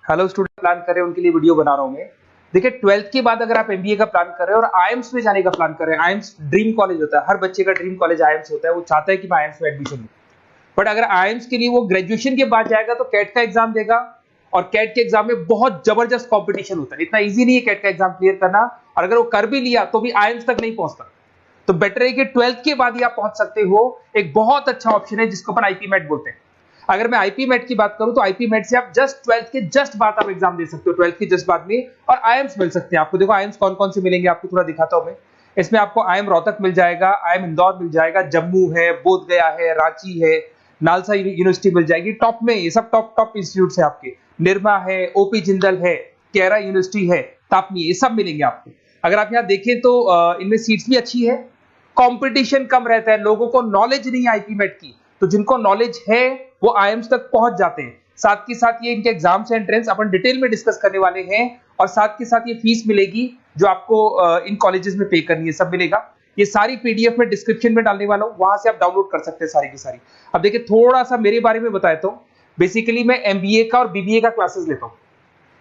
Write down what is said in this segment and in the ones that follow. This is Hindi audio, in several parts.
हेलो स्टूडेंट प्लान कर रहे हैं उनके लिए वीडियो बना रहा हूं मैं। देखिए 12th के बाद अगर आप एमबीए का प्लान कर रहे हैं और आईएम्स में जाने का प्लान कर रहे हैं, आईएम्स ड्रीम कॉलेज होता है, हर बच्चे का ड्रीम कॉलेज आईएम्स होता है, वो चाहता है कि मैं आईएम्स में एडमिशन लूं। बट अगर आईएम्स के लिए वो ग्रेजुएशन के बाद जाएगा तो कैट का एग्जाम देगा और कैट के एग्जाम में बहुत जबरदस्त कॉम्पिटिशन होता है, इतना ईजी नहीं है कैट का एग्जाम क्लियर करना, और अगर वो कर भी लिया तो भी आईएम्स तक नहीं पहुंचता। तो बेटर है कि 12th के बाद ही आप पहुंच सकते हो। एक बहुत अच्छा ऑप्शन है जिसको अपन आईपी मेट बोलते हैं। अगर मैं आईपी मेट की बात करूं तो आईपी मेट से आप जस्ट 12th के जस्ट बाद आप एग्जाम दे सकते हो, 12th के जस्ट बाद में, और आईएम्स मिल सकते हैं आपको। देखो आईएम्स कौन कौन से मिलेंगे आपको थोड़ा दिखाता हूं मैं। इसमें आपको आईएम रोहतक मिल जाएगा, आईएम इंदौर मिल जाएगा, जम्मू है, बोधगया है, रांची है, नालसा यूनिवर्सिटी मिल जाएगी। टॉप में ये सब टॉप टॉप इंस्टीट्यूट है आपके, निर्मा है, ओपी जिंदल है, केरा यूनिवर्सिटी है, तापनी, ये सब मिलेंगे आपको। अगर आप यहाँ देखें तो इनमें सीट्स भी अच्छी है, कंपटीशन कम रहता है, लोगों को नॉलेज नहीं है आईपी मेट की, तो जिनको नॉलेज है वो आईएम्स तक पहुंच जाते हैं। साथ के साथ ये इनके एग्जाम्स एंट्रेंस अपन डिटेल में डिस्कस करने वाले हैं, और साथ के साथ ये फीस मिलेगी जो आपको इन कॉलेजेस में पे करनी है, सब मिलेगा। ये सारी पीडीएफ में डिस्क्रिप्शन में डालने वाला हूं, वहां से आप डाउनलोड कर सकते हैं सारी की सारी। अब देखिए थोड़ा सा मेरे बारे में बताता हूं। बेसिकली मैं एमबीए का और बीबीए का क्लासेस लेता हूं।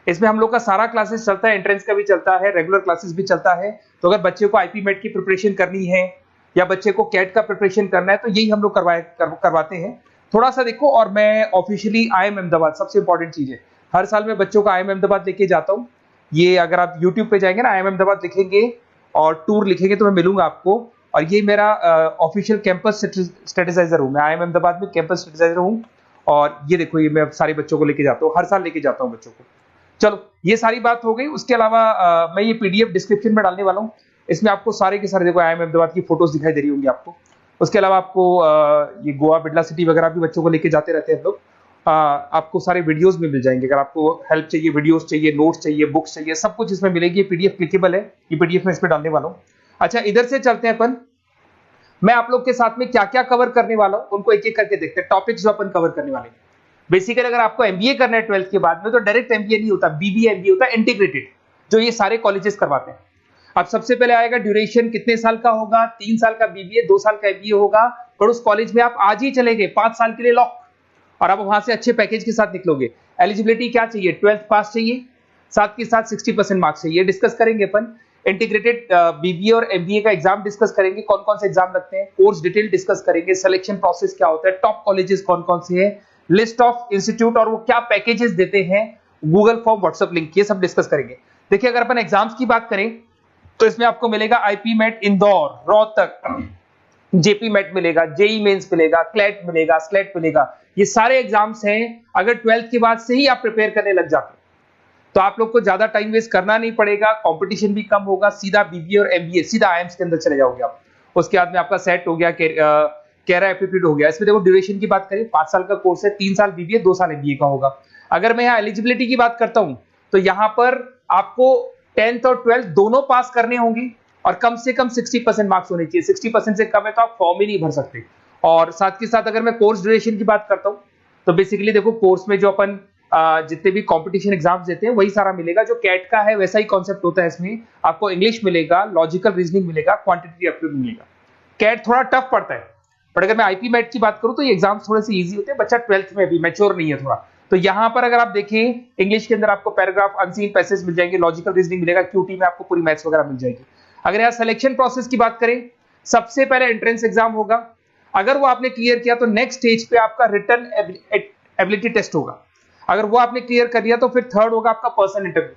इसमें हम लोग का सारा क्लासेस चलता है, एंट्रेंस का भी चलता है, रेगुलर क्लासेस भी चलता है। तो अगर बच्चे को आईपी मेट की प्रिपरेशन करनी है या बच्चे को कैट का प्रिपरेशन करना है तो यही हम लोग करवाते हैं। थोड़ा सा देखो, और मैं ऑफिशियली आईएम अहमदाबाद, सबसे इंपॉर्टेंट चीज है, हर साल मैं बच्चों को आईएम अहमदाबाद लेके जाता हूँ। ये अगर आप यूट्यूब पे जाएंगे ना, आईएम अहमदाबाद लिखेंगे और टूर लिखेंगे तो मैं मिलूंगा आपको। और ये मेरा ऑफिशियल कैंपस स्ट्रेटेजाइजर हूँ, मैं आईएम अहमदाबाद में कैंपस स्ट्रेटेजाइजर हूँ। और ये देखो, ये मैं सारे बच्चों को लेके जाता हूँ, हर साल लेके जाता हूँ बच्चों को। चलो ये सारी बात हो गई। उसके अलावा मैं ये पीडीएफ डिस्क्रिप्शन में डालने वाला हूँ। इसमें आपको सारे के सारे देखो आईएम अहमदाबाद की फोटोज दिखाई दे रही होंगी आपको। उसके अलावा आपको ये गोवा, बिरला सिटी वगैरह भी बच्चों को लेके जाते रहते हैं हम लोग। आपको सारे वीडियोस में मिल जाएंगे। अगर आपको हेल्प चाहिए, वीडियोस चाहिए, नोट्स चाहिए, बुक्स चाहिए, सब कुछ इसमें मिलेगी। पीडीएफ क्लिकेबल है, ये पीडीएफ में इसमें डालने वाला हूँ। अच्छा इधर से चलते हैं अपन, मैं आप लोग के साथ में क्या क्या कवर करने वाला हूँ उनको एक एक करके देखते हैं, टॉपिक्स जो अपन कवर करने वाले हैं। बेसिकली अगर आपको एमबीए करना है 12th के बाद में तो डायरेक्ट एमबीए नहीं होता, बीबीए एमबीए होता है, इंटीग्रेटेड, जो ये सारे कॉलेजेस करवाते हैं। अब सबसे पहले आएगा ड्यूरेशन, कितने साल का होगा, 3 साल का बीबीए, 2 साल का एमबीए होगा। पर उस कॉलेज में आप आज ही चले गए 5 साल के लिए लॉक, और आप वहां से अच्छे पैकेज के साथ निकलोगे। एलिजिबिलिटी क्या चाहिए, 12th पास चाहिए, साथ के साथ 60% मार्क्स चाहिए। डिस्कस करेंगे अपन इंटीग्रेटेड बीबीए और एमबीए का एग्जाम डिस्कस करेंगे, कौन कौन से एग्जाम लगते हैं, कोर्स डिटेल डिस्कस करेंगे, सिलेक्शन प्रोसेस क्या होता है, टॉप कॉलेजेस कौन कौन से हैं, लिस्ट ऑफ इंस्टीट्यूट और वो क्या पैकेजेस देते हैं, गूगल फॉर्म, व्हाट्सएप लिंक, ये सब डिस्कस करेंगे। देखिए अगर अपन एग्जाम्स की बात करें तो इसमें आपको मिलेगा IPMAT Indore, Rohtak, JIPMAT मिलेगा, जेई मेंस मिलेगा, क्लैट मिलेगा, स्लेट मिलेगा। ये सारे एग्जाम्स हैं। अगर 12th के बाद से ही आप प्रिपेयर करने लग जाते हैं तो आप लोग को ज्यादा टाइम वेस्ट करना नहीं पड़ेगा, कंपटीशन भी कम होगा, सीधा बीबीए और एमबीए सीधा आईएम्स के अंदर चले जाओगे आप। उसके बाद में आपका सेट हो गया, कैरा एप्टीट्यूड हो गया। इसमें देखो ड्यूरेशन की बात करें, 5 साल का कोर्स है, 3 साल बीबीए, 2 साल एमबीए का होगा। अगर मैं यहाँ एलिजिबिलिटी की बात करता हूं तो यहाँ पर आपको 10th और 12th दोनों पास करने होंगे और कम से कम 60% मार्क्स होने चाहिए। 60% से कम है तो आप फॉर्म ही नहीं भर सकते। और साथ के साथ अगर मैं कोर्स ड्यूरेशन की बात करता हूं तो बेसिकली देखो कोर्स में जो अपन जितने भी कंपटीशन एग्जाम्स देते हैं वही सारा मिलेगा, जो कैट का है वैसा ही कॉन्सेप्ट होता है। इसमें आपको इंग्लिश मिलेगा, लॉजिकल रीजनिंग मिलेगा, क्वांटिटेटिव एप्टीट्यूड मिलेगा। कैट थोड़ा टफ पड़ता है, बट अगर मैं आईपी मेट की बात करूं तो ये एग्जाम्स थोड़े से इजी होते हैं। बच्चा 12th में भी मैच्योर नहीं है थोड़ा, तो यहां पर अगर आप देखें इंग्लिश के अंदर आपको पैराग्राफ, अनसीन पैसेज मिल जाएंगे, लॉजिकल रीजनिंग मिलेगा, क्यूटी में आपको पूरी मैथ्स वगैरह मिल जाएगी। अगर यहाँ सिलेक्शन प्रोसेस की बात करें, सबसे पहले एंट्रेंस एग्जाम होगा। अगर वो आपने क्लियर किया तो नेक्स्ट स्टेज पे आपका रिटन एबिलिटी टेस्ट होगा। अगर वो आपने क्लियर कर दिया तो फिर थर्ड होगा आपका पर्सनल इंटरव्यू।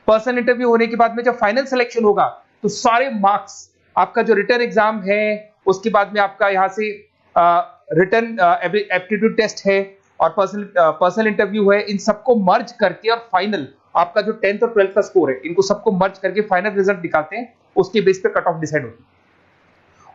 पर्सनल इंटरव्यू होने के बाद में जब फाइनल सिलेक्शन होगा तो सारे मार्क्स, आपका जो रिटन एग्जाम है, उसके बाद में आपका यहाँ से रिटन एप्टीट्यूड टेस्ट है और पर्सनल इंटरव्यू है, इन सबको मर्ज करके और फाइनल आपका जो 10th और 12th का स्कोर है, इनको सबको मर्ज करके फाइनल रिजल्ट निकालते हैं। उसके बेस पे कट ऑफ डिसाइड होती है।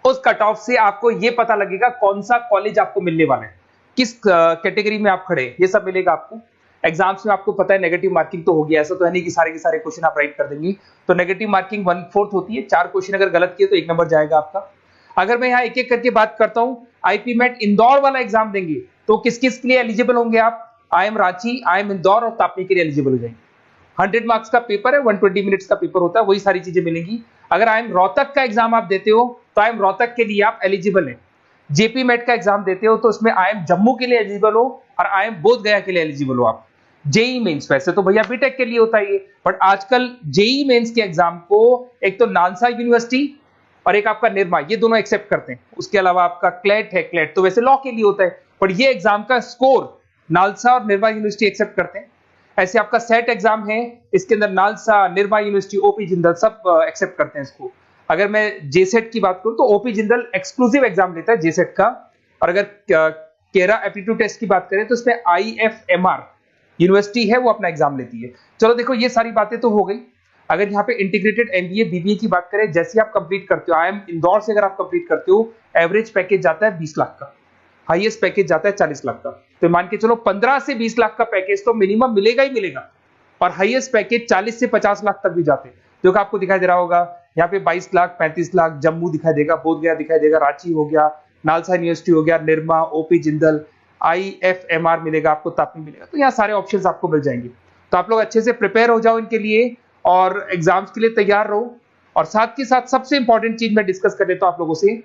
उस कट ऑफ से आपको ये पता लगेगा कौन सा कॉलेज आपको मिलने वाला है, किस कैटेगरी में आप खड़े, ये सब मिलेगा आपको। एग्जाम्स में आपको पता है नेगेटिव मार्किंग तो होगी, ऐसा तो है नहीं कि सारे के सारे क्वेश्चन आप राइट कर देंगे। तो नेगेटिव मार्किंग 1/4 होती है, 4 क्वेश्चन अगर गलत किए तो 1 नंबर जाएगा आपका। अगर मैं यहाँ एक एक करके बात करता हूँ, आईपी मेट इंदौर वाला एग्जाम देंगे तो किस किस के लिए एलिजिबल होंगे आप, आईएम रांची, आईएम इंदौर और तापनी के लिए एलिजिबल हो जाएंगे। 100 मार्क्स का पेपर है, 120 मिनट्स का पेपर होता है, वही सारी चीजें मिलेंगी। अगर आईएम रोहतक का एग्जाम आप देते हो तो आईएम रोहतक के लिए आप एलिजिबल हैं। जेपी मेट का एग्जाम देते हो तो उसमें आईएम जम्मू के लिए एलिजिबल हो और आईएम बोधगया के लिए एलिजिबल हो आप। जेई मेंस, वैसे तो भैया बीटेक के लिए होता है ये, बट आजकल जेई मेंस के एग्जाम को एक तो नालसा यूनिवर्सिटी और एक आपका निर्मा, ये दोनों एक्सेप्ट करते हैं। उसके अलावा आपका क्लेट है, क्लेट तो वैसे लॉ के लिए होता है, पर ये एग्जाम का स्कोर नालसा और निर्मा यूनिवर्सिटी एक्सेप्ट करते हैं। ऐसे आपका सेट एग्जाम है, इसके अंदर NALSA, Nirma university, OP Jindal सब एक्सेप्ट करते हैं इसको। अगर मैं जेसेट की बात करूं तो ओपी जिंदल एक्सक्लूसिव एग्जाम लेता है जेसेट का, और अगर केरा एप्टीट्यूड टेस्ट की बात करें तो इसमें IFMR यूनिवर्सिटी है वो अपना एग्जाम लेती है। चलो देखो ये सारी बातें तो हो गई। अगर यहाँ पे इंटीग्रेटेड MBA BBA की बात करें, जैसे आप कंप्लीट करते हो, IIM इंदौर से अगर आप कंप्लीट करते हो, एवरेज पैकेज जाता है 20 लाख का, हाईएस्ट पैकेज जाता है 40 लाख का। तो मान के चलो 15 से 20 लाख का पैकेज तो मिनिमम मिलेगा ही मिलेगा, और हाईएस्ट पैकेज 40 से 50 लाख तक भी जाते हैं। जो कि आपको दिखाई दे रहा होगा यहाँ पे 22 लाख, 35 लाख, जम्मू दिखाई देगा, बोधगया दिखाई देगा, रांची हो गया, नालसा यूनिवर्सिटी हो गया, निर्मा, ओपी जिंदल, IFMR मिलेगा आपको, तापी मिलेगा। तो यहाँ सारे ऑप्शंस आपको मिल जाएंगे। तो आप लोग अच्छे से प्रिपेयर हो जाओ इनके लिए और एग्जाम्स के लिए तैयार रहो। और साथ के साथ सबसे इंपॉर्टेंट चीज मैं डिस्कस कर लेता हूं आप लोगों से।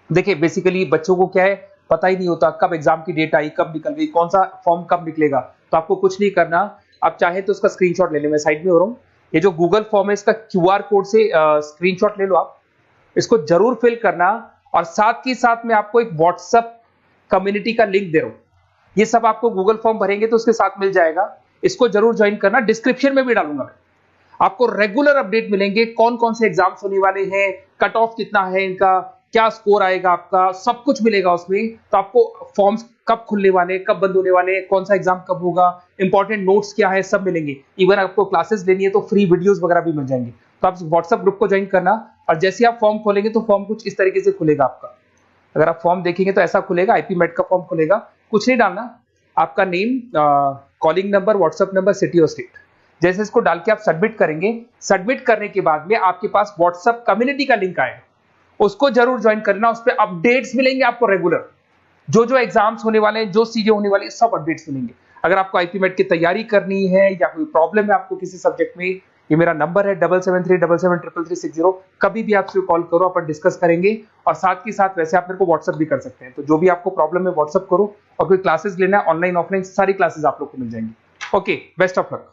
देखिए बेसिकली बच्चों को क्या है, पता ही नहीं होता कब एग्जाम की डेट आई, कब निकल गई, कौन सा फॉर्म कब निकलेगा। तो आपको कुछ नहीं करना, आप चाहे तो उसका स्क्रीनशॉट ले लें, मैं साइड में हो रहा हूँ। ये जो गूगल फॉर्म है इसका QR कोड से स्क्रीनशॉट ले लो आप, इसको जरूर फिल करना। और साथ ही साथ मैं आपको एक व्हाट्सएप कम्युनिटी का लिंक दे रहा हूं, ये सब आपको गूगल फॉर्म भरेंगे तो उसके साथ मिल जाएगा, इसको जरूर ज्वाइन करना। डिस्क्रिप्शन में भी डालूंगा मैं, आपको रेगुलर अपडेट मिलेंगे, कौन कौन से एग्जाम्स होने वाले हैं, कट ऑफ कितना है इनका, क्या स्कोर आएगा आपका, सब कुछ मिलेगा उसमें। तो आपको फॉर्म्स कब खुलने वाले, कब बंद होने वाले, कौन सा एग्जाम कब होगा, इंपॉर्टेंट नोट्स क्या है, सब मिलेंगे। इवन आपको क्लासेस लेनी है तो फ्री वीडियोस वगैरह भी मिल जाएंगे। तो आप व्हाट्सएप ग्रुप को ज्वाइन करना, और जैसे आप फॉर्म खोलेंगे तो फॉर्म कुछ इस तरीके से खुलेगा आपका। अगर आप फॉर्म देखेंगे तो ऐसा खुलेगा, IP मेट का फॉर्म खुलेगा। कुछ नहीं डालना, आपका name, calling number, WhatsApp number, city और स्टेट, जैसे इसको डाल के आप सबमिट करेंगे। सबमिट करने के बाद में आपके पास व्हाट्सएप कम्युनिटी का लिंक आएगा, उसको जरूर ज्वाइन करना। उस पर अपडेट्स मिलेंगे आपको रेगुलर, जो एग्जाम्स होने वाले हैं, जो चीजें होने वाली है, सब अपडेट्स मिलेंगे। अगर आपको IP मेट की तैयारी करनी है या कोई प्रॉब्लम है आपको किसी सब्जेक्ट में, ये मेरा नंबर है 7737733360, कभी भी आपसे कॉल करो, अपन डिस्कस करेंगे। और साथ ही साथ वैसे आप मेरे को व्हाट्सएप भी कर सकते हैं। तो जो भी आपको प्रॉब्लम है व्हाट्सएप करो, और कोई क्लासेस लेना है ऑनलाइन ऑफलाइन, सारी क्लासेस आप लोग को मिल जाएंगी। Okay, best of luck.